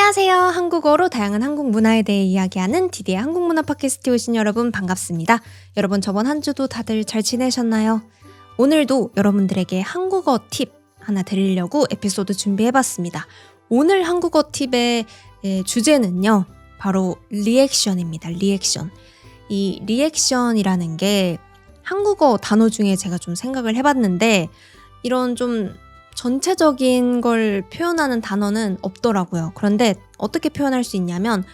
안녕하세요. 한국어로 다양한 한국 문화에 대해 이야기하는 디디의 한국문화 팟캐스트에 오신 여러분 반갑습니다. 여러분 저번 한 주도 다들 잘 지내셨나요? 오늘도 여러분들에게 한국어 팁 하나 드리려고 에피소드 준비해봤습니다. 오늘 한국어 팁의 주제는요. 바로 리액션입니다. 리액션. 이 리액션이라는 게 한국어 단어 중에 제가 좀 생각을 해봤는데 이런 좀 전체적인 걸 표현하는 단어는 없더라고요. 그런데 어떻게 표현할 수 있냐면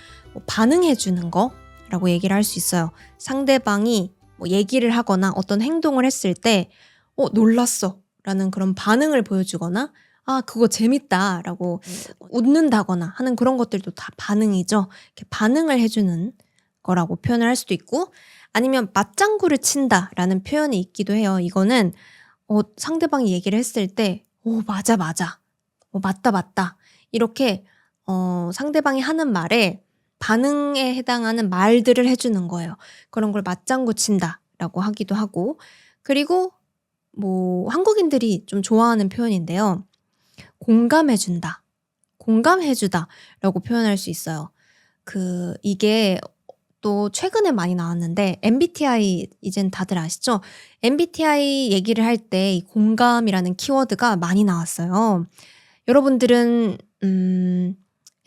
반응해 주는 거라고 얘기를 할 수 있어요. 상대방이 얘기를 하거나 어떤 행동을 했을 때 놀랐어 라는 그런 반응을 보여주거나 그거 재밌다 라고 웃는다거나 하는 그런 것들도 다 반응이죠. 이렇게 반응을 해주는 거라고 표현을 할 수도 있고 아니면 맞장구를 친다 라는 표현이 있기도 해요. 이거는 상대방이 얘기를 했을 때 맞아. 맞다. 이렇게 상대방이 하는 말에 반응에 해당하는 말들을 해주는 거예요. 그런 걸 맞장구 친다라고 하기도 하고 그리고 한국인들이 좀 좋아하는 표현인데요. 공감해준다, 공감해주다 라고 표현할 수 있어요. 이게 또 최근에 많이 나왔는데 MBTI 이젠 다들 아시죠? MBTI 얘기를 할 때 이 공감이라는 키워드가 많이 나왔어요. 여러분들은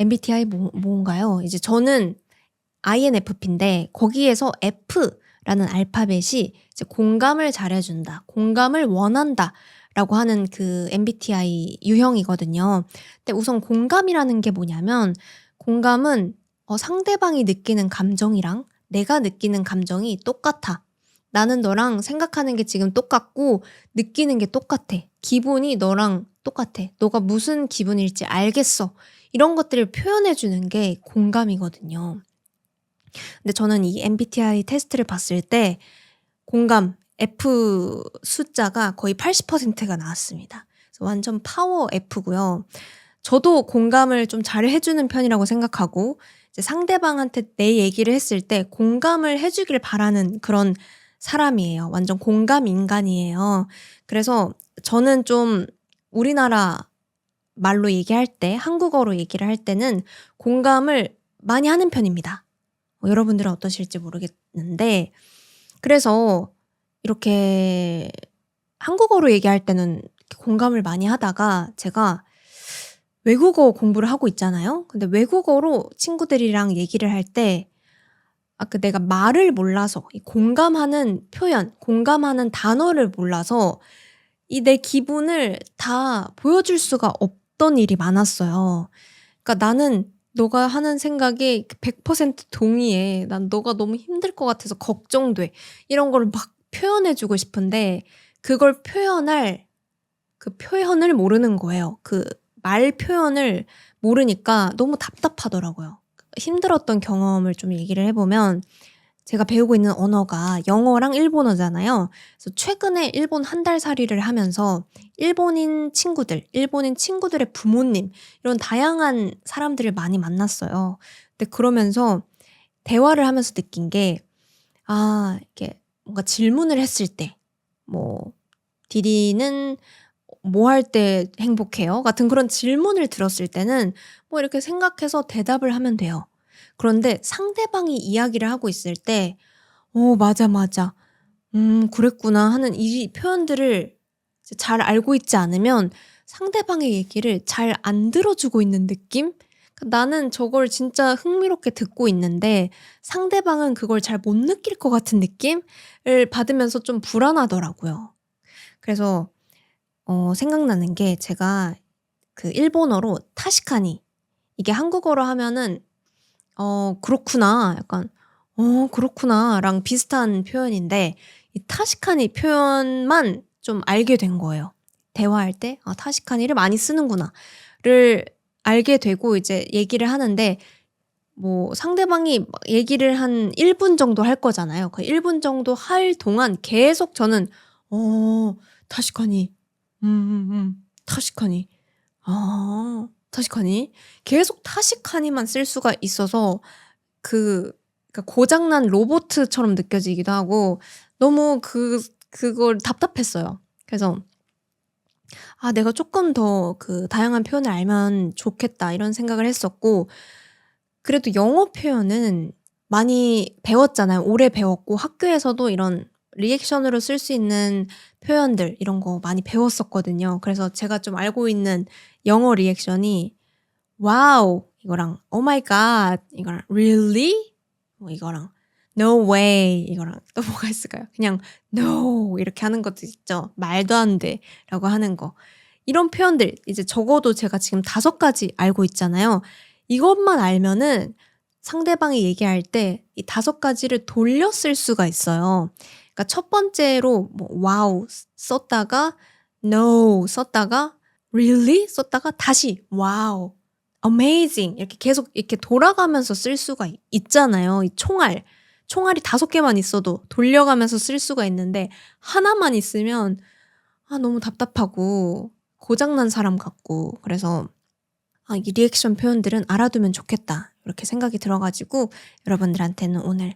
MBTI 뭔가요? 이제 저는 INFP인데 거기에서 F라는 알파벳이 이제 공감을 잘해준다, 공감을 원한다 라고 하는 그 MBTI 유형이거든요. 근데 우선 공감이라는 게 뭐냐면 공감은 상대방이 느끼는 감정이랑 내가 느끼는 감정이 똑같아. 나는 너랑 생각하는 게 지금 똑같고 느끼는 게 똑같아. 기분이 너랑 똑같아. 너가 무슨 기분일지 알겠어. 이런 것들을 표현해 주는 게 공감이거든요. 근데 저는 이 MBTI 테스트를 봤을 때 공감 F 숫자가 거의 80%가 나왔습니다. 그래서 완전 파워 F고요. 저도 공감을 좀 잘 해주는 편이라고 생각하고 이제 상대방한테 내 얘기를 했을 때 공감을 해주길 바라는 그런 사람이에요. 완전 공감 인간이에요. 그래서 저는 좀 우리나라 말로 얘기할 때, 한국어로 얘기를 할 때는 공감을 많이 하는 편입니다. 여러분들은 어떠실지 모르겠는데 그래서 이렇게 한국어로 얘기할 때는 공감을 많이 하다가 제가 외국어 공부를 하고 있잖아요. 근데 외국어로 친구들이랑 얘기를 할 때 내가 말을 몰라서 이 공감하는 표현, 공감하는 단어를 몰라서 이 내 기분을 다 보여줄 수가 없던 일이 많았어요. 그러니까 나는 너가 하는 생각에 100% 동의해. 난 너가 너무 힘들 것 같아서 걱정돼. 이런 거를 막 표현해 주고 싶은데 그걸 표현할 그 표현을 모르는 거예요. 그 말 표현을 모르니까 너무 답답하더라고요. 힘들었던 경험을 좀 얘기를 해보면 제가 배우고 있는 언어가 영어랑 일본어잖아요. 그래서 최근에 일본 한 달 살이를 하면서 일본인 친구들의 부모님 이런 다양한 사람들을 많이 만났어요. 근데 그러면서 대화를 하면서 느낀 게 이렇게 뭔가 질문을 했을 때 디디는 뭐 할 때 행복해요? 같은 그런 질문을 들었을 때는 이렇게 생각해서 대답을 하면 돼요. 그런데 상대방이 이야기를 하고 있을 때 맞아. 그랬구나 하는 이 표현들을 잘 알고 있지 않으면 상대방의 얘기를 잘 안 들어주고 있는 느낌? 나는 저걸 진짜 흥미롭게 듣고 있는데 상대방은 그걸 잘 못 느낄 것 같은 느낌을 받으면서 좀 불안하더라고요. 그래서 생각나는 게 제가 그 일본어로 타시카니 이게 한국어로 하면은 그렇구나 약간 그렇구나랑 비슷한 표현인데 이 타시카니 표현만 좀 알게 된 거예요. 대화할 때 타시카니를 많이 쓰는구나를 알게 되고 이제 얘기를 하는데 상대방이 막 얘기를 한 1분 정도 할 거잖아요. 그 1분 정도 할 동안 계속 저는 타시카니 타시카니 타시카니 계속 타시카니만 쓸 수가 있어서 그러니까 고장난 로봇처럼 느껴지기도 하고 너무 그걸 답답했어요. 그래서 내가 조금 더 그 다양한 표현을 알면 좋겠다 이런 생각을 했었고 그래도 영어 표현은 많이 배웠잖아요. 오래 배웠고 학교에서도 이런 리액션으로 쓸 수 있는 표현들 이런 거 많이 배웠었거든요. 그래서 제가 좀 알고 있는 영어 리액션이 와우 이거랑 오 마이 갓 이거랑 really 뭐 이거랑 no way 이거랑 또 뭐가 있을까요? 그냥 no 이렇게 하는 것도 있죠. 말도 안 돼라고 하는 거. 이런 표현들 이제 적어도 제가 지금 5가지 알고 있잖아요. 이것만 알면은 상대방이 얘기할 때 이 5가지를 돌려 쓸 수가 있어요. 그러니까 첫 번째로 뭐 wow 썼다가 no 썼다가 really 썼다가 다시 wow amazing 이렇게 계속 이렇게 돌아가면서 쓸 수가 있잖아요. 이 총알이 5개만 있어도 돌려가면서 쓸 수가 있는데 하나만 있으면 너무 답답하고 고장난 사람 같고 그래서 이 리액션 표현들은 알아두면 좋겠다 이렇게 생각이 들어 가지고 여러분들한테는 오늘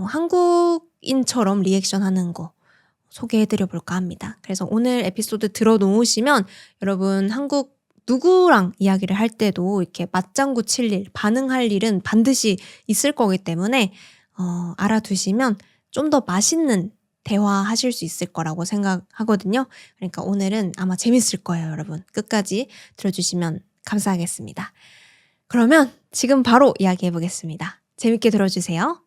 한국인처럼 리액션하는 거 소개해 드려 볼까 합니다. 그래서 오늘 에피소드 들어 놓으시면 여러분 한국 누구랑 이야기를 할 때도 이렇게 맞장구 칠 일, 반응할 일은 반드시 있을 거기 때문에 알아두시면 좀 더 맛있는 대화하실 수 있을 거라고 생각하거든요. 그러니까 오늘은 아마 재밌을 거예요, 여러분. 끝까지 들어주시면 감사하겠습니다. 그러면 지금 바로 이야기해 보겠습니다. 재밌게 들어주세요.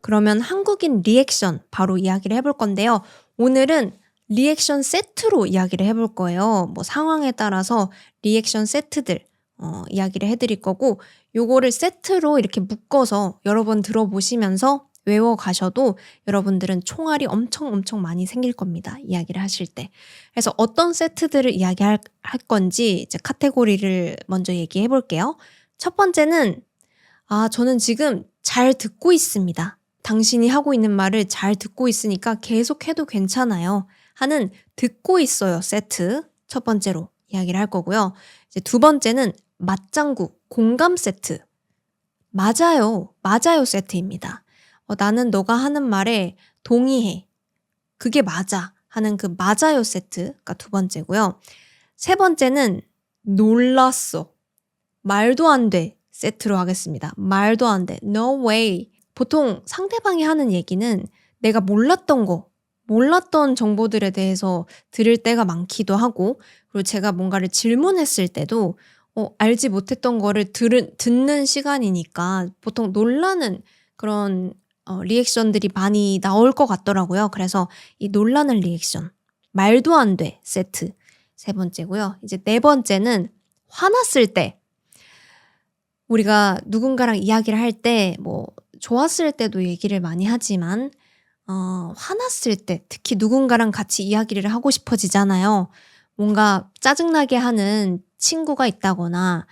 그러면 한국인 리액션 바로 이야기를 해볼 건데요. 오늘은 리액션 세트로 이야기를 해볼 거예요. 뭐 상황에 따라서 리액션 세트들 이야기를 해드릴 거고 요거를 세트로 이렇게 묶어서 여러 번 들어보시면서 외워가셔도 여러분들은 총알이 엄청 많이 생길 겁니다. 이야기를 하실 때. 그래서 어떤 세트들을 이야기할 건지 이제 카테고리를 먼저 얘기해 볼게요. 첫 번째는 저는 지금 잘 듣고 있습니다. 당신이 하고 있는 말을 잘 듣고 있으니까 계속해도 괜찮아요. 하는 듣고 있어요 세트 첫 번째로 이야기를 할 거고요. 이제 두 번째는 맞장구, 공감 세트. 맞아요 세트입니다. 나는 너가 하는 말에 동의해. 그게 맞아 하는 그 맞아요 세트가 두 번째고요. 세 번째는 놀랐어. 말도 안 돼. 세트로 하겠습니다. 말도 안 돼. No way. 보통 상대방이 하는 얘기는 내가 몰랐던 정보들에 대해서 들을 때가 많기도 하고 그리고 제가 뭔가를 질문했을 때도 알지 못했던 거를 듣는 시간이니까 보통 놀라는 그런 리액션들이 많이 나올 것 같더라고요. 그래서 이 놀라는 리액션, 말도 안 돼 세트 세 번째고요. 이제 네 번째는 화났을 때 우리가 누군가랑 이야기를 할 때 뭐 좋았을 때도 얘기를 많이 하지만 화났을 때 특히 누군가랑 같이 이야기를 하고 싶어지잖아요. 뭔가 짜증나게 하는 친구가 있다거나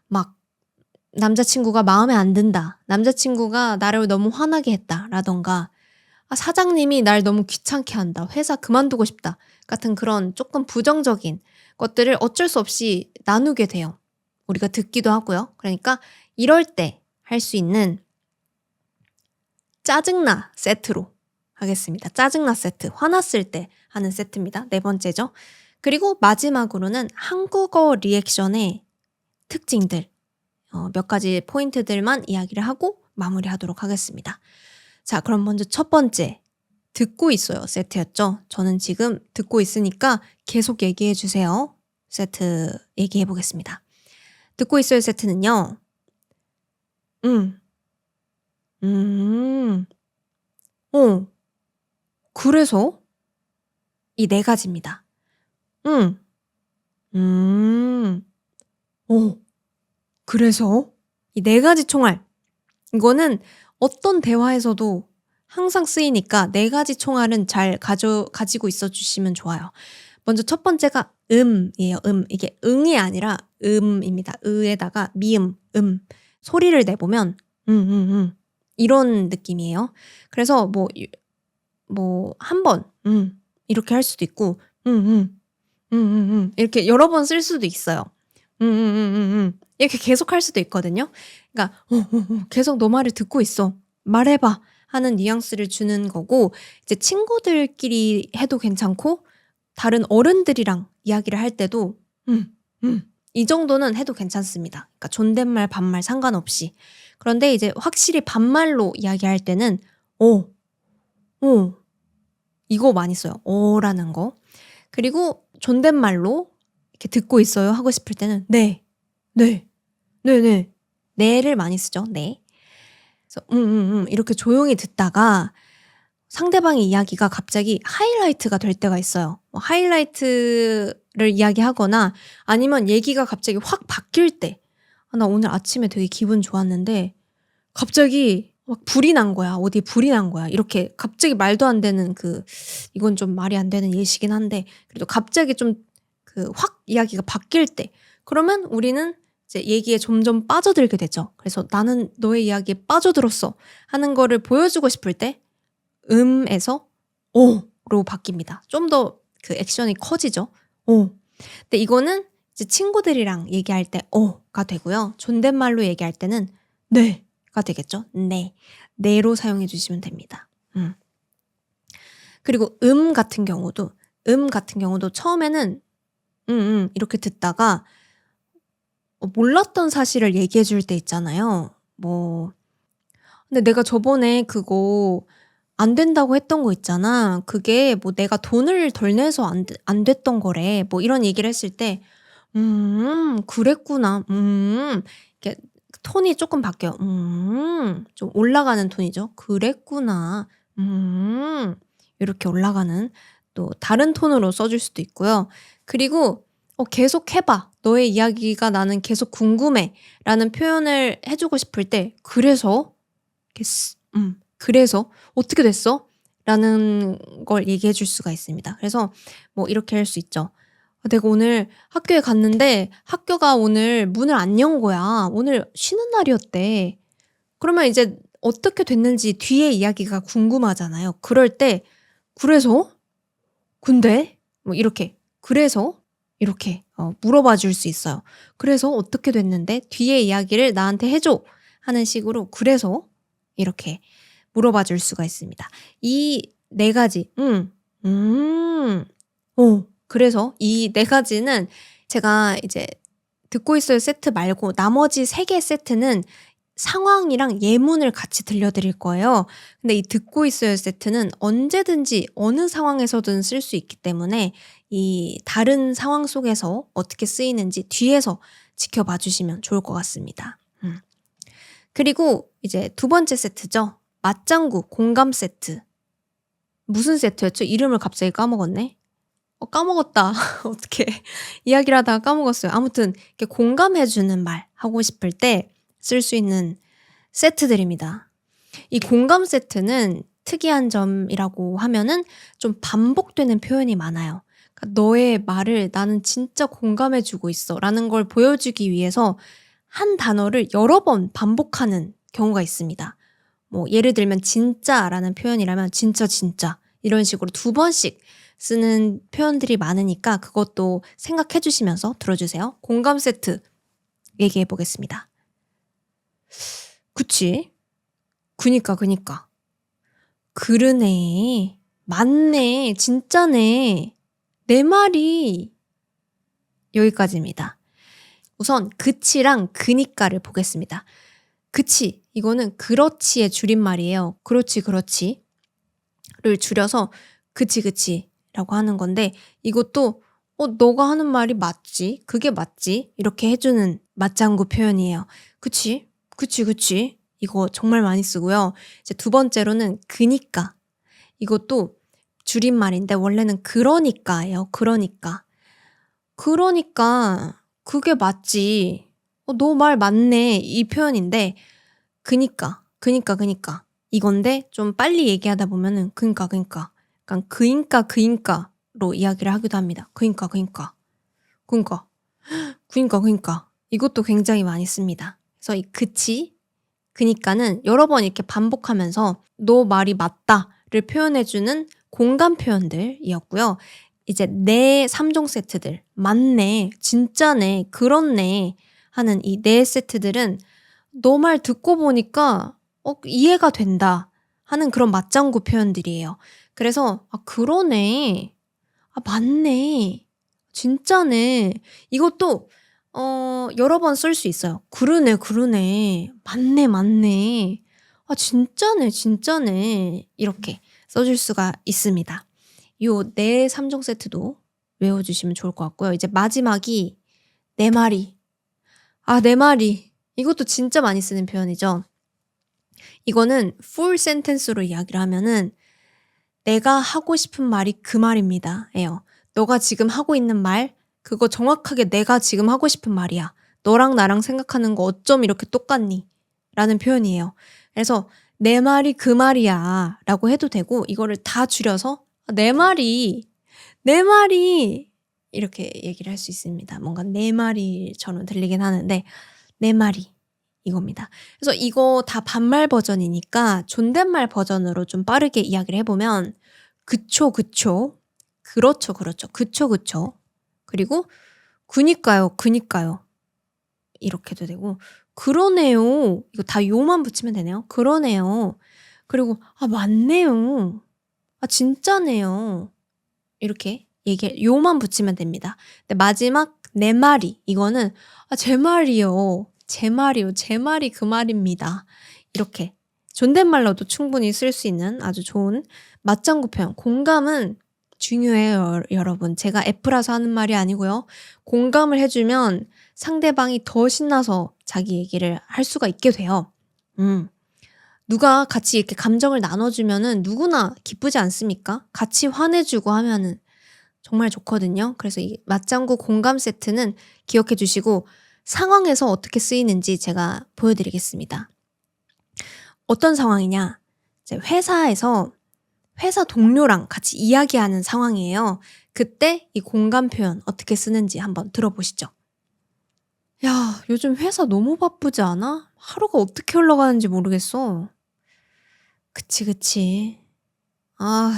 막 남자친구가 마음에 안 든다. 남자친구가 나를 너무 화나게 했다. 라던가 사장님이 날 너무 귀찮게 한다. 회사 그만두고 싶다. 같은 그런 조금 부정적인 것들을 어쩔 수 없이 나누게 돼요. 우리가 듣기도 하고요. 그러니까 이럴 때 할 수 있는 짜증나 세트로 하겠습니다. 짜증나 세트, 화났을 때 하는 세트입니다. 네 번째죠. 그리고 마지막으로는 한국어 리액션의 특징들 몇 가지 포인트들만 이야기를 하고 마무리하도록 하겠습니다. 자, 그럼 먼저 첫 번째 듣고 있어요 세트였죠. 저는 지금 듣고 있으니까 계속 얘기해 주세요. 세트 얘기해 보겠습니다. 듣고 있어요 세트는요. 그래서 이 네 가지입니다. 그래서 이 네 가지 총알. 이거는 어떤 대화에서도 항상 쓰이니까 네 가지 총알은 잘 가지고 있어 주시면 좋아요. 먼저 첫 번째가 이에요. 이게 응이 아니라 입니다. 으에다가 미음, 소리를 내보면 이런 느낌이에요. 그래서 뭐 한 번 이렇게 할 수도 있고 이렇게 여러 번 쓸 수도 있어요. 이렇게 계속 할 수도 있거든요. 그러니까 계속 너 말을 듣고 있어. 말해봐. 하는 뉘앙스를 주는 거고 이제 친구들끼리 해도 괜찮고 다른 어른들이랑 이야기를 할 때도 이 정도는 해도 괜찮습니다. 그러니까 존댓말, 반말 상관없이. 그런데 이제 확실히 반말로 이야기할 때는 오, 오, 이거 많이 써요. 라는 거. 그리고 존댓말로 이렇게 듣고 있어요 하고 싶을 때는 네, 네, 네, 네. 네를 많이 쓰죠. 네. 그래서 이렇게 조용히 듣다가 상대방의 이야기가 갑자기 하이라이트가 될 때가 있어요. 뭐 하이라이트를 이야기하거나 아니면 얘기가 갑자기 확 바뀔 때. 나 오늘 아침에 되게 기분 좋았는데 갑자기 막 불이 난 거야. 어디 불이 난 거야. 이렇게 갑자기 말도 안 되는 이건 좀 말이 안 되는 예시긴 한데 그래도 갑자기 좀 확 이야기가 바뀔 때 그러면 우리는 이제 얘기에 점점 빠져들게 되죠. 그래서 나는 너의 이야기에 빠져들었어 하는 거를 보여주고 싶을 때 에서 오로 바뀝니다. 좀 더 액션이 커지죠. 오. 근데 이거는 이제 친구들이랑 얘기할 때 오가 되고요. 존댓말로 얘기할 때는 네가 되겠죠. 네. 네로 사용해 주시면 됩니다. 그리고 같은 경우도 처음에는 이렇게 듣다가 몰랐던 사실을 얘기해 줄 때 있잖아요. 뭐 근데 내가 저번에 그거 안 된다고 했던 거 있잖아. 그게 뭐 내가 돈을 덜 내서 안 됐던 거래. 뭐 이런 얘기를 했을 때 그랬구나. 이렇게 톤이 조금 바뀌어요. 좀 올라가는 톤이죠. 그랬구나. 이렇게 올라가는 또 다른 톤으로 써줄 수도 있고요. 그리고 계속 해봐. 너의 이야기가 나는 계속 궁금해. 라는 표현을 해주고 싶을 때 그래서 그래서 어떻게 됐어? 라는 걸 얘기해 줄 수가 있습니다. 그래서 뭐 이렇게 할 수 있죠. 내가 오늘 학교에 갔는데 학교가 오늘 문을 안 연 거야. 오늘 쉬는 날이었대. 그러면 이제 어떻게 됐는지 뒤에 이야기가 궁금하잖아요. 그럴 때 그래서? 근데? 뭐 이렇게 그래서? 이렇게 물어봐 줄 수 있어요. 그래서 어떻게 됐는데? 뒤에 이야기를 나한테 해줘 하는 식으로 그래서 이렇게 물어봐 줄 수가 있습니다. 이 네 가지 그래서 이 네 가지는 제가 이제 듣고 있어요 세트 말고 나머지 3개 세트는 상황이랑 예문을 같이 들려드릴 거예요. 근데 이 듣고 있어요 세트는 언제든지 어느 상황에서든 쓸 수 있기 때문에 이 다른 상황 속에서 어떻게 쓰이는지 뒤에서 지켜봐 주시면 좋을 것 같습니다. 그리고 이제 2번째 세트죠. 맞장구 공감 세트. 무슨 세트였죠? 이름을 갑자기 까먹었네. 까먹었다. 어떻게 이야기를 하다가 까먹었어요. 아무튼 이렇게 공감해주는 말 하고 싶을 때 쓸 수 있는 세트들입니다. 이 공감 세트는 특이한 점이라고 하면은 좀 반복되는 표현이 많아요. 그러니까 너의 말을 나는 진짜 공감해주고 있어 라는 걸 보여주기 위해서 한 단어를 여러 번 반복하는 경우가 있습니다. 뭐 예를 들면 진짜라는 표현이라면 진짜 이런 식으로 2번씩 쓰는 표현들이 많으니까 그것도 생각해 주시면서 들어주세요. 공감 세트 얘기해 보겠습니다. 그치? 그니까. 그러네. 맞네. 진짜네. 내 말이. 여기까지입니다. 우선 그치랑 그니까를 보겠습니다. 그치. 이거는 그렇지의 줄임말이에요. 그렇지. 를 줄여서 그치. 라고 하는 건데 이것도 너가 하는 말이 맞지? 그게 맞지? 이렇게 해주는 맞장구 표현이에요. 그치. 이거 정말 많이 쓰고요. 이제 2번째로는 그니까. 이것도 줄임말인데 원래는 그러니까예요. 그러니까 그게 맞지. 너 말 맞네. 이 표현인데 그니까 이건데 좀 빨리 얘기하다 보면은 그니까 약간 그니까로 이야기를 하기도 합니다. 그니까 이것도 굉장히 많이 씁니다. 그래서 이 그치 그니까는 여러 번 이렇게 반복하면서 너 말이 맞다를 표현해주는 공감 표현들이었고요. 이제 네 3종 세트들 맞네 진짜네 그렇네 하는 이 네 세트들은 너 말 듣고 보니까 이해가 된다 하는 그런 맞장구 표현들이에요. 그래서 '아 그러네. 아 맞네. 진짜네.' 이것도 여러 번 쓸 수 있어요. '그러네, 그러네. 맞네, 맞네. 아 진짜네, 진짜네.' 이렇게 써줄 수가 있습니다. 요 네 3종 세트도 외워 주시면 좋을 것 같고요. 이제 마지막이 "내 말이." 내 말이. 이것도 진짜 많이 쓰는 표현이죠. 이거는 full sentence로 이야기를 하면은 "내가 하고 싶은 말이 그 말입니다." 예요. "너가 지금 하고 있는 말 그거 정확하게 내가 지금 하고 싶은 말이야. 너랑 나랑 생각하는 거 어쩜 이렇게 똑같니?" 라는 표현이에요. 그래서 "내 말이 그 말이야."라고 해도 되고 이거를 다 줄여서 내 말이, 내 말이." 이렇게 얘기를 할 수 있습니다. 뭔가 내 말이처럼 들리긴 하는데 내 말이 이겁니다. 그래서 이거 다 반말 버전이니까 존댓말 버전으로 좀 빠르게 이야기를 해 보면 "그쵸, 그쵸." "그렇죠, 그렇죠." "그쵸, 그쵸." 그리고 "그니까요, 그니까요." 이렇게도 되고 "그러네요." 이거 다 요만 붙이면 되네요. "그러네요." 그리고 "아 맞네요." "아 진짜네요." 이렇게 얘기 요만 붙이면 됩니다. 근데 마지막 "내 말이." 이거는 제 말이요. 제 말이요. 제 말이 그 말입니다." 이렇게 존댓말로도 충분히 쓸 수 있는 아주 좋은 맞장구 표현. 공감은 중요해요 여러분. 제가 F라서 하는 말이 아니고요. 공감을 해 주면 상대방이 더 신나서 자기 얘기를 할 수가 있게 돼요. 음. 누가 같이 이렇게 감정을 나눠 주면은 누구나 기쁘지 않습니까? 같이 화내 주고 하면은 정말 좋거든요. 그래서 이 맞장구 공감 세트는 기억해 주시고 상황에서 어떻게 쓰이는지 제가 보여 드리겠습니다. 어떤 상황이냐? 이제 회사에서 회사 동료랑 같이 이야기하는 상황이에요. 그때 이 공감 표현 어떻게 쓰는지 한번 들어보시죠. "야, 요즘 회사 너무 바쁘지 않아? 하루가 어떻게 흘러가는지 모르겠어." "그치, 그치.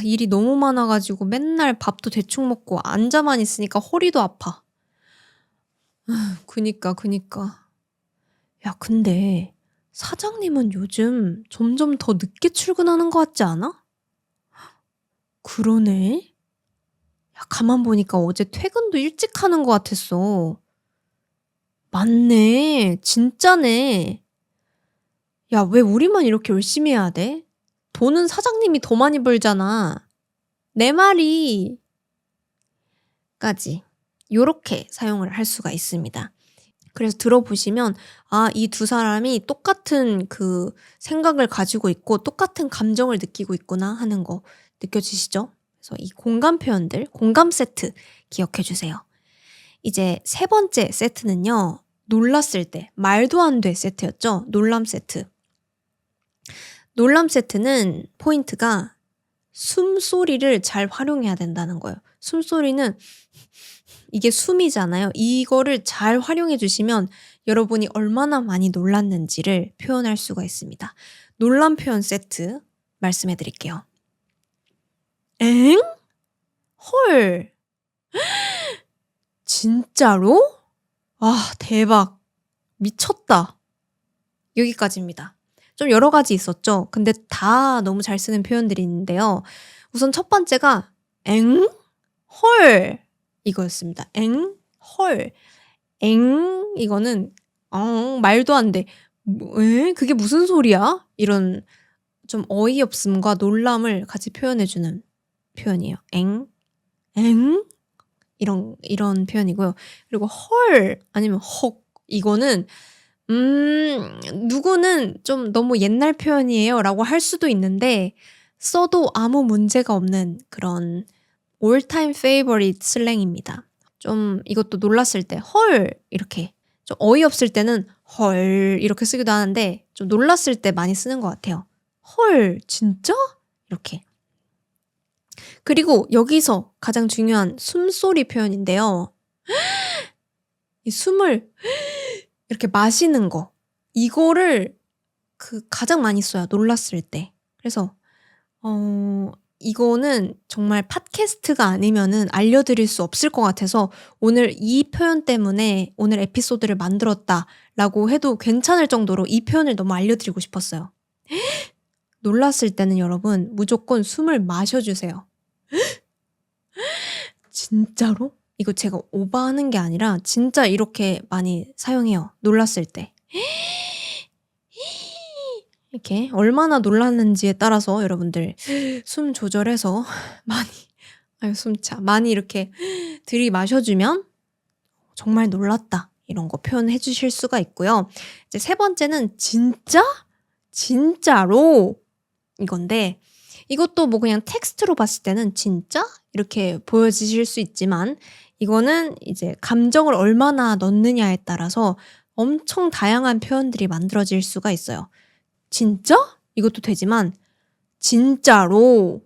일이 너무 많아 가지고 맨날 밥도 대충 먹고 앉아만 있으니까 허리도 아파." 그니까, 그니까. 야 근데 사장님은 요즘 점점 더 늦게 출근하는 것 같지 않아? 그러네. 야 가만 보니까 어제 퇴근도 일찍 하는 것 같았어. 맞네. 진짜네. 야 왜 우리만 이렇게 열심히 해야 돼? 돈은 사장님이 더 많이 벌잖아. 내 말이. 까지 요렇게 사용을 할 수가 있습니다. 그래서 들어보시면 이 두 사람이 똑같은 그 생각을 가지고 있고 똑같은 감정을 느끼고 있구나 하는 거 느껴지시죠? 그래서 이 공감 표현들, 공감 세트 기억해 주세요. 이제 세 번째 세트는요. 놀랐을 때 말도 안 돼 세트였죠. 놀람 세트. 놀람 세트는 포인트가 숨소리를 잘 활용해야 된다는 거예요. 숨소리는 이게 숨이잖아요. 이거를 잘 활용해 주시면 여러분이 얼마나 많이 놀랐는지를 표현할 수가 있습니다. 놀람 표현 세트 말씀해 드릴게요. "엥? 헐. 진짜로? 대박. 미쳤다." 여기까지입니다. 좀 여러 가지 있었죠. 근데 다 너무 잘 쓰는 표현들이 있는데요. 우선 첫 번째가 "엥? 헐." 이거였습니다. "엥? 헐." "엥?" 이거는 말도 안 돼. "뭐 에? 그게 무슨 소리야?" 이런 좀 어이없음과 놀람을 같이 표현해 주는 표현이에요. "엥? 엥?" 이런 표현이고요. 그리고 "헐." 아니면 "헉." 이거는 누구는 좀 "너무 옛날 표현이에요."라고 할 수도 있는데 써도 아무 문제가 없는 그런 all time favorite 슬랭입니다. 좀 이것도 놀랐을 때 "헐." 이렇게 좀 어이없을 때는 "헐." 이렇게 쓰기도 하는데 좀 놀랐을 때 많이 쓰는 것 같아요. "헐 진짜?" 이렇게. 그리고 여기서 가장 중요한 숨소리 표현인데요. 이 숨을 이렇게 마시는 거 이거를 가장 많이 써요 놀랐을 때. 그래서 어 이거는 정말 팟캐스트가 아니면은 알려드릴 수 없을 것 같아서 오늘 이 표현 때문에 오늘 에피소드를 만들었다라고 해도 괜찮을 정도로 이 표현을 너무 알려드리고 싶었어요. 놀랐을 때는 여러분 무조건 숨을 마셔주세요. 진짜로? 이거 제가 오버하는 게 아니라 진짜 이렇게 많이 사용해요. 놀랐을 때. 이렇게 얼마나 놀랐는지에 따라서 여러분들 숨 조절해서 많이 이렇게 들이마셔주면 정말 놀랐다 이런 거 표현해 주실 수가 있고요. 이제 세 번째는 진짜? 진짜로 이건데 이것도 뭐 그냥 텍스트로 봤을 때는 진짜? 이렇게 보여지실 수 있지만 이거는 이제 감정을 얼마나 넣느냐에 따라서 엄청 다양한 표현들이 만들어질 수가 있어요. 진짜? 이것도 되지만 진짜로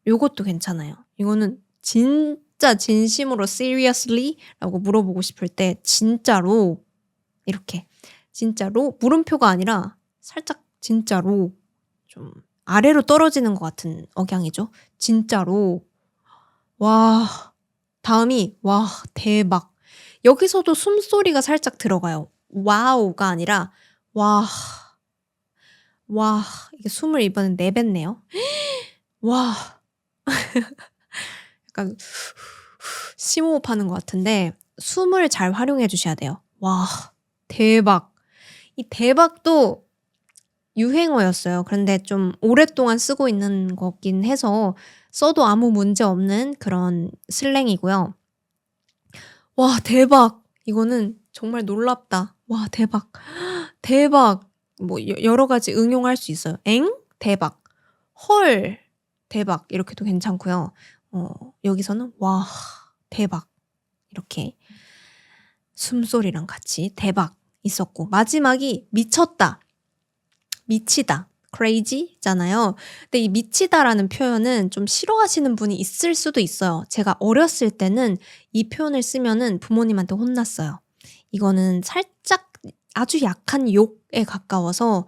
요것도 괜찮아요. 이거는 진짜 진심으로 seriously? 라고 물어보고 싶을 때 진짜로 이렇게 진짜로 물음표가 아니라 살짝 진짜로 좀 아래로 떨어지는 것 같은 억양이죠. 진짜로. 와. 다음이 와 대박. 여기서도 숨소리가 살짝 들어가요. 와우가 아니라 와. 와 이게 숨을 이번엔 내뱉네요. 와. 약간 심호흡하는 것 같은데 숨을 잘 활용해 주셔야 돼요. 와 대박. 이 대박도 유행어였어요. 그런데 좀 오랫동안 쓰고 있는 거긴 해서 써도 아무 문제 없는 그런 슬랭이고요. 와 대박. 이거는 정말 놀랍다. 와 대박. 대박. 뭐 여러 가지 응용할 수 있어요. 엥? 대박. 헐. 대박. 이렇게도 괜찮고요. 여기서는 와 대박. 이렇게 숨소리랑 같이 대박 있었고 마지막이 미쳤다. 미치다. crazy잖아요. 근데 이 미치다라는 표현은 좀 싫어하시는 분이 있을 수도 있어요. 제가 어렸을 때는 이 표현을 쓰면은 부모님한테 혼났어요. 이거는 살짝 아주 약한 욕에 가까워서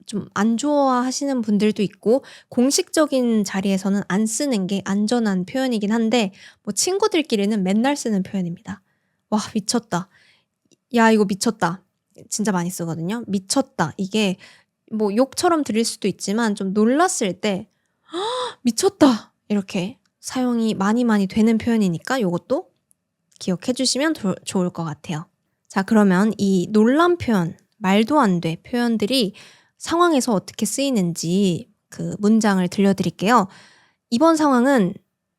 좀 안 좋아하시는 분들도 있고 공식적인 자리에서는 안 쓰는 게 안전한 표현이긴 한데 뭐 친구들끼리는 맨날 쓰는 표현입니다. 와 미쳤다. 야 이거 미쳤다. 진짜 많이 쓰거든요. 미쳤다. 이게 뭐 욕처럼 들릴 수도 있지만 좀 놀랐을 때 미쳤다. 이렇게 사용이 많이 되는 표현이니까 요것도 기억해 주시면 좋을 것 같아요. 자 그러면 이 놀란 표현, 말도 안 돼 표현들이 상황에서 어떻게 쓰이는지 그 문장을 들려드릴게요. 이번 상황은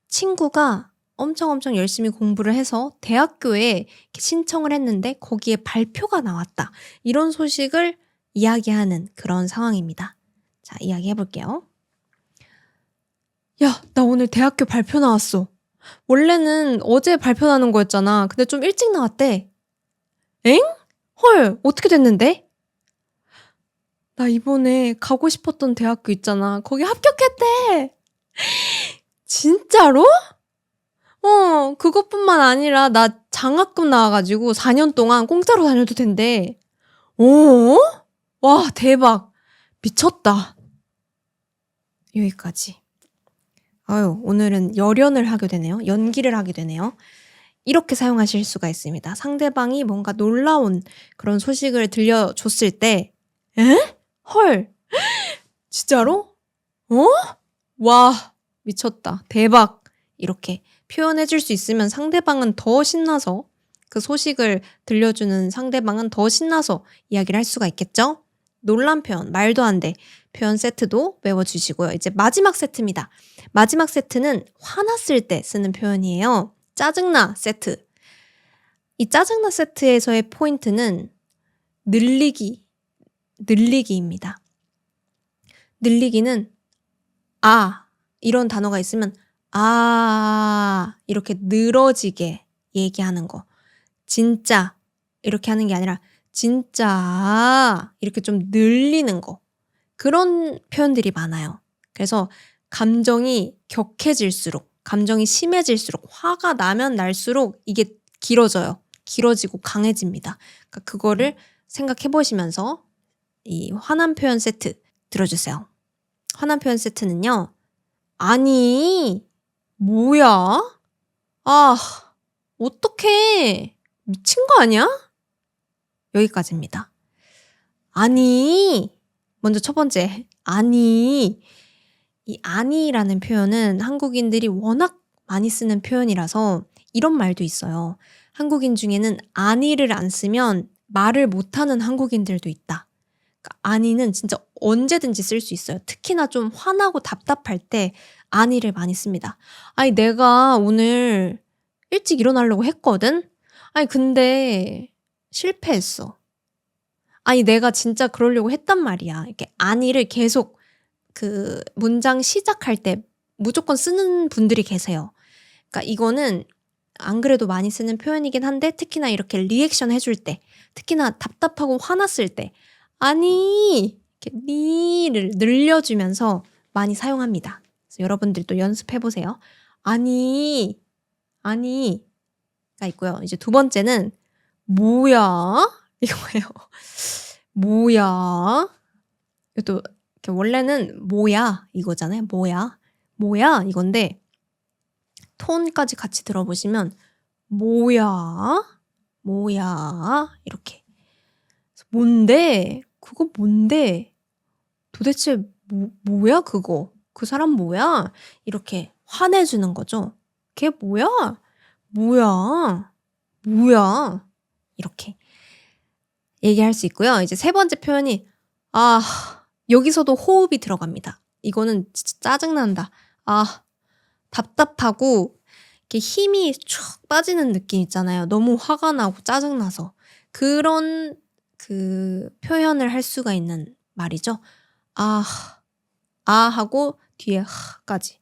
친구가 엄청 열심히 공부를 해서 대학교에 이렇게 신청을 했는데 거기에 발표가 나왔다. 이런 소식을 이야기하는 그런 상황입니다. 자, 이야기해 볼게요. 야, 나 오늘 대학교 발표 나왔어. 원래는 어제 발표 나는 거였잖아. 근데 좀 일찍 나왔대. 엥? 헐, 어떻게 됐는데? 나 이번에 가고 싶었던 대학교 있잖아. 거기 합격했대. 진짜로? 그것뿐만 아니라 나 장학금 나와가지고 4년 동안 공짜로 다녀도 된대. 오? 와, 대박. 미쳤다. 여기까지. 아유, 오늘은 열연을 하게 되네요. 연기를 하게 되네요. 이렇게 사용하실 수가 있습니다. 상대방이 뭔가 놀라운 그런 소식을 들려줬을 때, 에? 헐. 진짜로? 와, 미쳤다. 대박. 이렇게 표현해 줄 수 있으면 상대방은 더 신나서 그 소식을 들려주는 상대방은 더 신나서 이야기를 할 수가 있겠죠? 놀란 표현, 말도 안 돼. 표현 세트도 외워주시고요. 이제 마지막 세트입니다. 마지막 세트는 화났을 때 쓰는 표현이에요. 짜증나 세트. 이 짜증나 세트에서의 포인트는 늘리기입니다. 늘리기는 이런 단어가 있으면 이렇게 늘어지게 얘기하는 거. 진짜 이렇게 하는 게 아니라 진짜 이렇게 좀 늘리는 거. 그런 표현들이 많아요. 그래서 감정이 격해질수록, 감정이 심해질수록, 화가 나면 날수록 이게 길어져요. 길어지고 강해집니다. 그러니까 그거를 생각해 보시면서 이 화난 표현 세트 들어주세요. 화난 표현 세트는요. 아니, 뭐야? 아, 어떡해. 미친 거 아니야? 여기까지입니다. 아니, 먼저 첫 번째. 아니. 이 아니라는 표현은 한국인들이 워낙 많이 쓰는 표현이라서 이런 말도 있어요. 한국인 중에는 아니를 안 쓰면 말을 못하는 한국인들도 있다. 그러니까 아니는 진짜 언제든지 쓸 수 있어요. 특히나 좀 화나고 답답할 때 아니를 많이 씁니다. 아니, 내가 오늘 일찍 일어나려고 했거든? 아니, 근데 실패했어. 아니, 내가 진짜 그러려고 했단 말이야. 이렇게 아니를 계속 그 문장 시작할 때 무조건 쓰는 분들이 계세요. 그러니까 이거는 안 그래도 많이 쓰는 표현이긴 한데 특히나 이렇게 리액션 해줄 때, 특히나 답답하고 화났을 때 아니 이렇게 니를 늘려주면서 많이 사용합니다. 그래서 여러분들도 연습해 보세요. 아니, 아니가 있고요. 이제 두 번째는 뭐야 이거예요. 뭐야? 이것도 이렇게 원래는 뭐야 이거잖아요. 뭐야 이건데 톤까지 같이 들어보시면 뭐야 이렇게 뭔데 그거 뭔데 도대체 뭐야 그거 그 사람 뭐야 이렇게 화내주는 거죠. 걔 뭐야 이렇게 얘기할 수 있고요. 이제 세 번째 표현이 여기서도 호흡이 들어갑니다. 이거는 진짜 짜증난다. 답답하고 이렇게 힘이 쭉 빠지는 느낌 있잖아요. 너무 화가 나고 짜증나서. 그런 그 표현을 할 수가 있는 말이죠. 하고 뒤에 까지.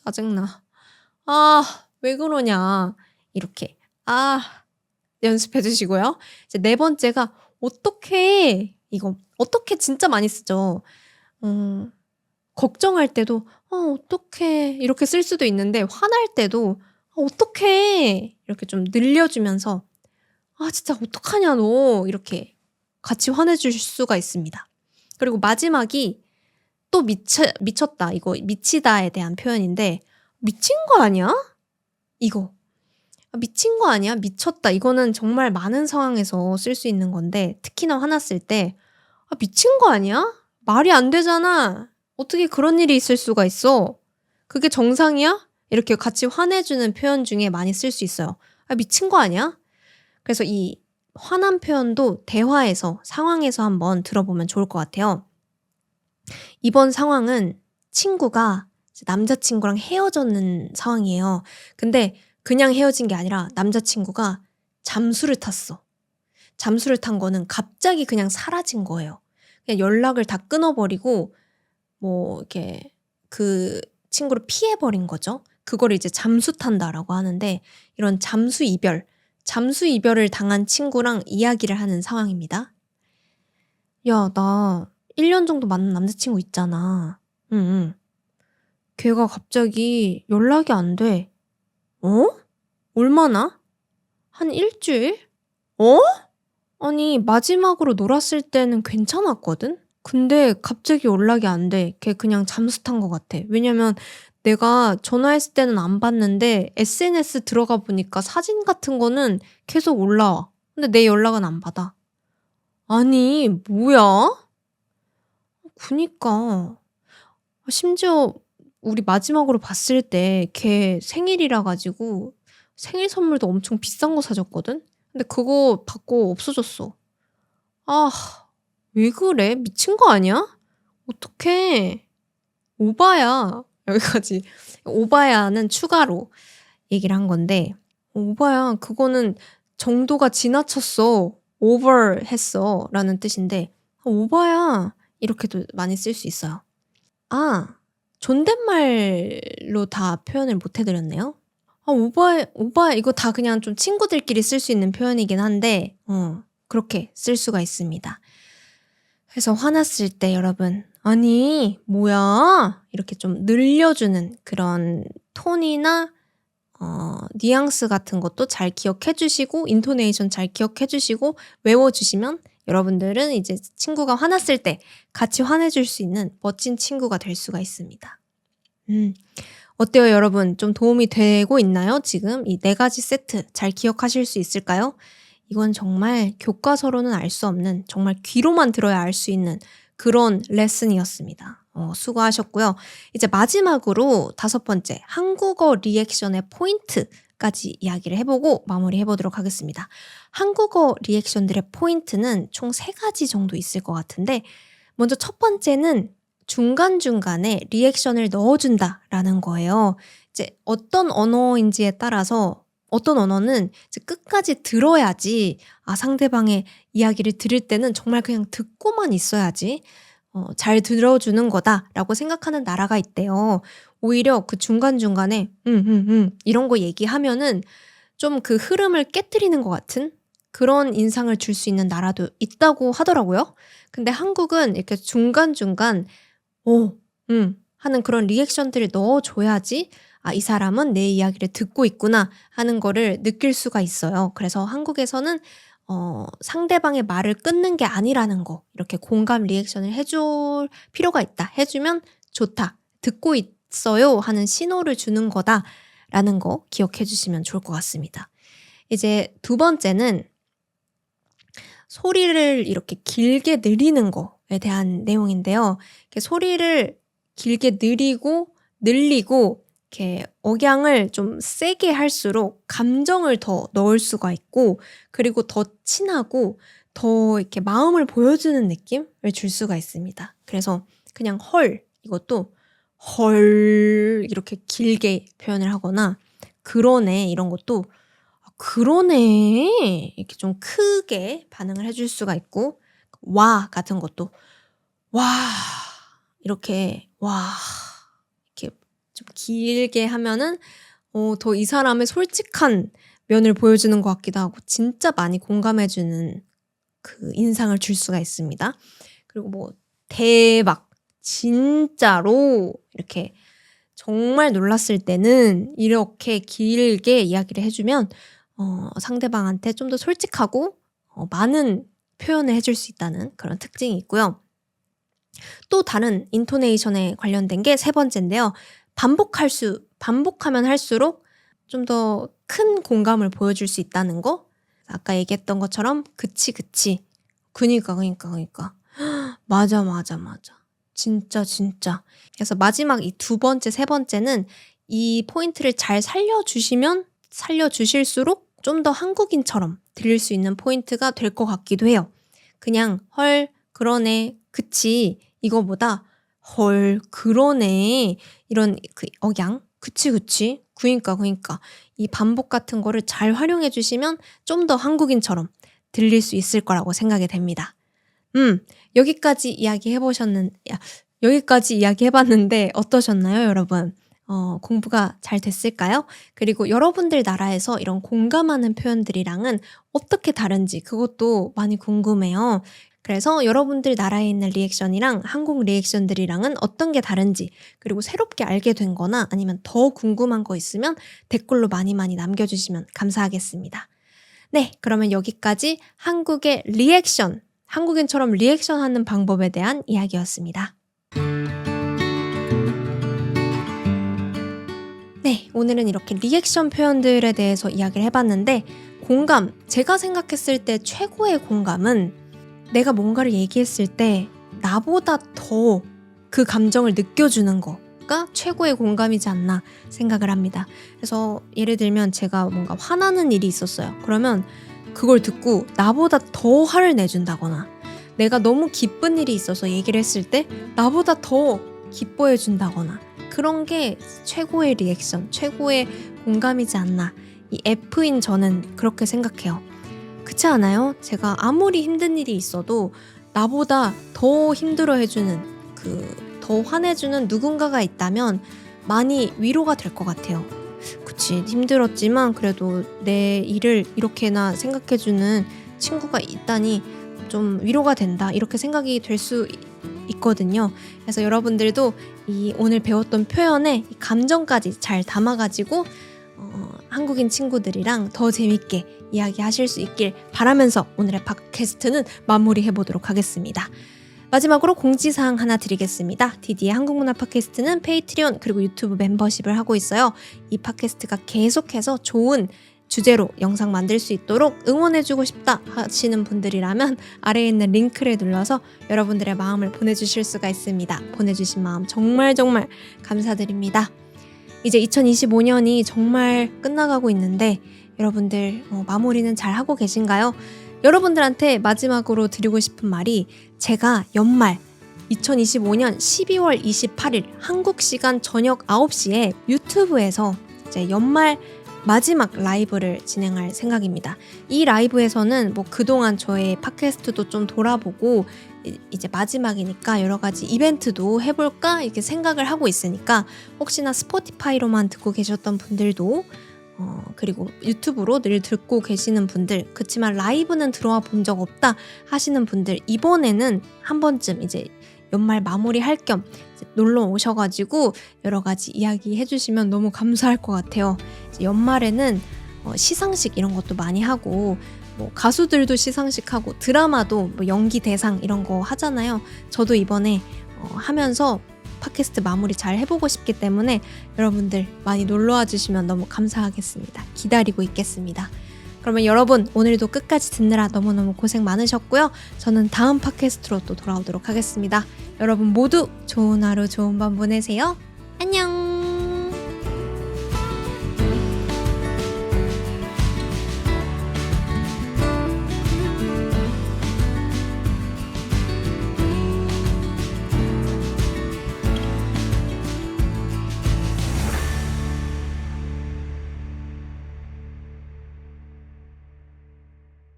짜증나. 왜 그러냐. 이렇게. 연습해 주시고요. 이제 네 번째가 어떡해. 이거 어떡해 진짜 많이 쓰죠. 걱정할 때도 어떡해 이렇게 쓸 수도 있는데 화날 때도 어떡해 이렇게 좀 늘려주면서 진짜 어떡하냐 너 이렇게 같이 화내줄 수가 있습니다. 그리고 마지막이 또 미쳤다 이거 미치다에 대한 표현인데 미친 거 아니야? 이거 미친 거 아니야? 미쳤다. 이거는 정말 많은 상황에서 쓸 수 있는 건데 특히나 화났을 때 미친 거 아니야? 말이 안 되잖아. 어떻게 그런 일이 있을 수가 있어? 그게 정상이야? 이렇게 같이 화내주는 표현 중에 많이 쓸 수 있어요. 미친 거 아니야? 그래서 이 화난 표현도 대화에서 상황에서 한번 들어보면 좋을 것 같아요. 이번 상황은 친구가 남자친구랑 헤어졌는 상황이에요. 근데 그냥 헤어진 게 아니라 남자친구가 잠수를 탔어. 잠수를 탄 거는 갑자기 그냥 사라진 거예요. 그냥 연락을 다 끊어버리고 뭐 이렇게 그 친구를 피해버린 거죠. 그걸 이제 잠수 탄다라고 하는데 이런 잠수 이별을 당한 친구랑 이야기를 하는 상황입니다. 야, 나 1년 정도 만난 남자친구 있잖아. 응. 걔가 갑자기 연락이 안 돼. 얼마나? 한 일주일? 아니, 마지막으로 놀았을 때는 괜찮았거든? 근데 갑자기 연락이 안 돼. 걔 그냥 잠수 탄 것 같아. 왜냐면 내가 전화했을 때는 안 봤는데 SNS 들어가 보니까 사진 같은 거는 계속 올라와. 근데 내 연락은 안 받아. 아니, 뭐야? 그니까. 심지어 우리 마지막으로 봤을 때 걔 생일이라 가지고 생일 선물도 엄청 비싼 거 사줬거든? 근데 그거 받고 없어졌어. 왜 그래? 미친 거 아니야? 어떡해. 오바야. 여기까지. 오바야는 추가로 얘기를 한 건데, 오바야, 그거는 정도가 지나쳤어. over 했어. 라는 뜻인데, 오바야. 이렇게도 많이 쓸 수 있어요. 존댓말로 다 표현을 못 해드렸네요. 오바야. 이거 다 그냥 좀 친구들끼리 쓸 수 있는 표현이긴 한데, 그렇게 쓸 수가 있습니다. 그래서 화났을 때 여러분, 아니, 뭐야? 이렇게 좀 늘려주는 그런 톤이나, 뉘앙스 같은 것도 잘 기억해 주시고, 인토네이션 잘 기억해 주시고, 외워주시면 여러분들은 이제 친구가 화났을 때 같이 화내줄 수 있는 멋진 친구가 될 수가 있습니다. 음. 어때요, 여러분? 좀 도움이 되고 있나요? 지금 이 네 가지 세트 잘 기억하실 수 있을까요? 이건 정말 교과서로는 알 수 없는, 정말 귀로만 들어야 알 수 있는 그런 레슨이었습니다. 수고하셨고요. 이제 마지막으로 다섯 번째, 한국어 리액션의 포인트까지 이야기를 해보고 마무리해 보도록 하겠습니다. 한국어 리액션들의 포인트는 총 세 가지 정도 있을 것 같은데, 먼저 첫 번째는 중간중간에 리액션을 넣어준다라는 거예요. 이제 어떤 언어인지에 따라서, 어떤 언어는 이제 끝까지 들어야지, 상대방의 이야기를 들을 때는 정말 그냥 듣고만 있어야지 잘 들어주는 거다라고 생각하는 나라가 있대요. 오히려 그 중간중간에 이런 거 얘기하면은 좀 그 흐름을 깨뜨리는 것 같은 그런 인상을 줄 수 있는 나라도 있다고 하더라고요. 근데 한국은 이렇게 중간중간 오, 하는 그런 리액션들을 넣어줘야지, 이 사람은 내 이야기를 듣고 있구나 하는 거를 느낄 수가 있어요. 그래서 한국에서는 상대방의 말을 끊는 게 아니라는 거, 이렇게 공감 리액션을 해줄 필요가 있다. 해주면 좋다. 듣고 있어요 하는 신호를 주는 거다라는 거 기억해 주시면 좋을 것 같습니다. 이제 두 번째는 소리를 이렇게 길게 늘리는 거에 대한 내용인데요. 이렇게 소리를 길게 늘리고 이렇게 억양을 좀 세게 할수록 감정을 더 넣을 수가 있고, 그리고 더 친하고 더 이렇게 마음을 보여주는 느낌을 줄 수가 있습니다. 그래서 그냥 헐, 이것도 헐 이렇게 길게 표현을 하거나, 그러네 이런 것도 그러네 이렇게 좀 크게 반응을 해줄 수가 있고, 와 같은 것도 와 이렇게 와 이렇게 좀 길게 하면은 더 이 사람의 솔직한 면을 보여주는 것 같기도 하고 진짜 많이 공감해 주는 그 인상을 줄 수가 있습니다. 그리고 뭐 대박, 진짜로 이렇게 정말 놀랐을 때는 이렇게 길게 이야기를 해 주면 상대방한테 좀 더 솔직하고 많은 표현을 해줄 수 있다는 그런 특징이 있고요. 또 다른 인토네이션에 관련된 게 세 번째인데요. 반복하면 할수록 좀 더 큰 공감을 보여줄 수 있다는 거. 아까 얘기했던 것처럼 그치 그치, 그니까 맞아 진짜 그래서 마지막 이 두 번째 세 번째는 이 포인트를 잘 살려주실수록 좀 더 한국인처럼 들릴 수 있는 포인트가 될 것 같기도 해요. 그냥 헐 그러네 그치 이거보다 헐 그러네 이런 그 억양 그치 그니까 이 반복 같은 거를 잘 활용해 주시면 좀 더 한국인처럼 들릴 수 있을 거라고 생각이 됩니다. 여기까지 이야기해봤는데 어떠셨나요, 여러분? 공부가 잘 됐을까요? 그리고 여러분들 나라에서 이런 공감하는 표현들이랑은 어떻게 다른지 그것도 많이 궁금해요. 그래서 여러분들 나라에 있는 리액션이랑 한국 리액션들이랑은 어떤 게 다른지, 그리고 새롭게 알게 된 거나 아니면 더 궁금한 거 있으면 댓글로 많이 남겨주시면 감사하겠습니다. 네, 그러면 여기까지 한국의 리액션, 한국인처럼 리액션하는 방법에 대한 이야기였습니다. 네, 오늘은 이렇게 리액션 표현들에 대해서 이야기를 해봤는데, 공감, 제가 생각했을 때 최고의 공감은 내가 뭔가를 얘기했을 때 나보다 더 그 감정을 느껴주는 거가 최고의 공감이지 않나 생각을 합니다. 그래서 예를 들면 제가 뭔가 화나는 일이 있었어요. 그러면 그걸 듣고 나보다 더 화를 내준다거나, 내가 너무 기쁜 일이 있어서 얘기를 했을 때 나보다 더 기뻐해 준다거나, 그런 게 최고의 리액션, 최고의 공감이지 않나. 이 F인 저는 그렇게 생각해요. 그렇지 않아요? 제가 아무리 힘든 일이 있어도 나보다 더 힘들어해주는, 더 화내주는 누군가가 있다면 많이 위로가 될 것 같아요. 그치, 힘들었지만 그래도 내 일을 이렇게나 생각해주는 친구가 있다니 좀 위로가 된다, 이렇게 생각이 될 수 있거든요. 그래서 여러분들도 이 오늘 배웠던 표현에 이 감정까지 잘 담아가지고 한국인 친구들이랑 더 재밌게 이야기하실 수 있길 바라면서 오늘의 팟캐스트는 마무리해보도록 하겠습니다. 마지막으로 공지사항 하나 드리겠습니다. 디디의 한국문화 팟캐스트는 페이트리온 그리고 유튜브 멤버십을 하고 있어요. 이 팟캐스트가 계속해서 좋은 주제로 영상 만들 수 있도록 응원해주고 싶다 하시는 분들이라면 아래에 있는 링크를 눌러서 여러분들의 마음을 보내주실 수가 있습니다. 보내주신 마음 정말 감사드립니다. 이제 2025년이 정말 끝나가고 있는데 여러분들 마무리는 잘 하고 계신가요? 여러분들한테 마지막으로 드리고 싶은 말이, 제가 연말 2025년 12월 28일 한국 시간 저녁 9시에 유튜브에서 이제 연말 마지막 라이브를 진행할 생각입니다. 이 라이브에서는 그동안 저의 팟캐스트도 좀 돌아보고 이제 마지막이니까 여러 가지 이벤트도 해볼까 이렇게 생각을 하고 있으니까, 혹시나 스포티파이로만 듣고 계셨던 분들도 그리고 유튜브로 늘 듣고 계시는 분들, 그치만 라이브는 들어와 본 적 없다 하시는 분들, 이번에는 한 번쯤 이제 연말 마무리할 겸 놀러 오셔가지고 여러 가지 이야기 해주시면 너무 감사할 것 같아요. 연말에는 시상식 이런 것도 많이 하고 가수들도 시상식 하고 드라마도 연기 대상 이런 거 하잖아요. 저도 이번에 하면서 팟캐스트 마무리 잘 해보고 싶기 때문에 여러분들 많이 놀러와 주시면 너무 감사하겠습니다. 기다리고 있겠습니다. 그러면 여러분, 오늘도 끝까지 듣느라 너무너무 고생 많으셨고요. 저는 다음 팟캐스트로 또 돌아오도록 하겠습니다. 여러분 모두 좋은 하루 좋은 밤 보내세요. 안녕.